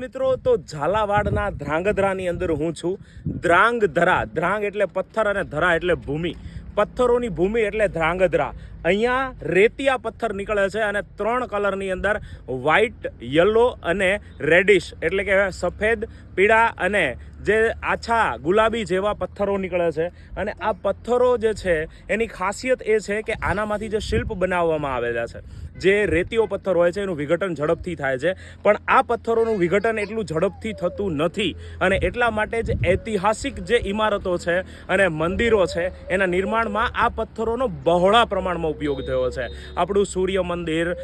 મિત્રો તો ઝાલાવાડના ધ્રાંગધ્રાની અંદર હું છું. ધ્રાંગધરા, ધ્રાંગ એટલે પથ્થર અને ધરા એટલે ભૂમિ. પથ્થરોની ભૂમિ એટલે ધ્રાંગધ્રા. અહીંયા રેતિયા પથ્થર નીકળે છે અને 3 કલરની અંદર વ્હાઇટ, યલો અને રેડિશ એટલે કે સફેદ, પીળા અને જે આછા ગુલાબી જેવા પથ્થરો નીકળે છે. અને આ પથ્થરો જે છે એની ખાસિયત એ છે કે આનામાંથી જે શિલ્પ બનાવવામાં આવેલા છે, જે રેતીયો પથ્થર હોય છે એનું વિઘટન ઝડપથી થાય છે, પણ આ પથ્થરોનું વિઘટન એટલું ઝડપથી થતું નથી. અને એટલા માટે જ ઐતિહાસિક જે ઇમારતો છે અને મંદિરો છે એના નિર્માણમાં આ પથ્થરોનો બહોળા પ્રમાણમાં ઉપયોગ થયો છે. આપણું સૂર્ય મંદિર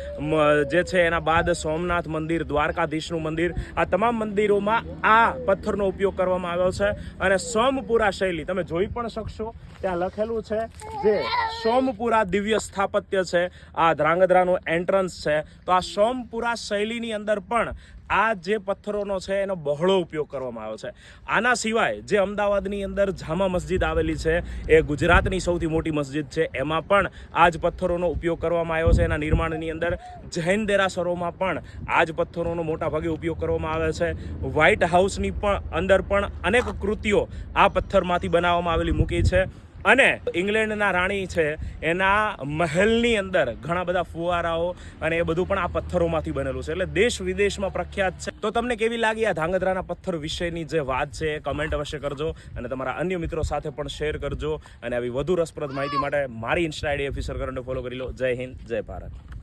જે છે, એના બાદ સોમનાથ મંદિર, દ્વારકાધીશનું મંદિર, આ તમામ મંદિરોમાં આ પથ્થરનો ઉપયોગ કરવામાં આવ્યો છે. અને સોમપુરા શૈલી તમે જોઈ પણ શકશો, ત્યાં લખેલું છે જે સોમપુરા દિવ્ય સ્થાપત્ય છે. આ ધ્રાંગધ્રાનું એન્ટ્રન્સ છે. તો આ સોમપુરા શૈલીની અંદર પણ આ જે પથ્થરોનો છે એનો બહોળો ઉપયોગ કરવામાં આવ્યો છે. આના સિવાય જે અમદાવાદની અંદર જામા મસ્જિદ આવેલી છે, એ ગુજરાતની સૌથી મોટી મસ્જિદ છે, એમાં પણ આ જ પથ્થરોનો ઉપયોગ કરવામાં આવ્યો છે. એના નિર્માણની અંદર જૈન દેરાસરોમાં પણ આ જ પથ્થરોનો મોટા ભાગે ઉપયોગ કરવામાં આવે છે. વ્હાઇટ હાઉસની પણ અંદર પણ અનેક કૃતિઓ આ પથ્થરમાંથી બનાવવામાં આવેલી મૂકી છે. અને ઇંગ્લેન્ડના રાણી છે એના મહેલની અંદર ઘણા બધા ફુવારાઓ અને એ બધું પણ આ પથ્થરોમાંથી બનેલું છે. એટલે દેશ વિદેશમાં પ્રખ્યાત છે. તો તમને કેવી લાગી આ ધ્રાંગધ્રાના પથ્થર વિશેની જે વાત છે એ કમેન્ટ અવશ્ય કરજો અને તમારા અન્ય મિત્રો સાથે પણ શેર કરજો. અને આવી વધુ રસપ્રદ માહિતી માટે મારી Insta ID officer current follow કરી લો. જય હિન્દ, જય ભારત.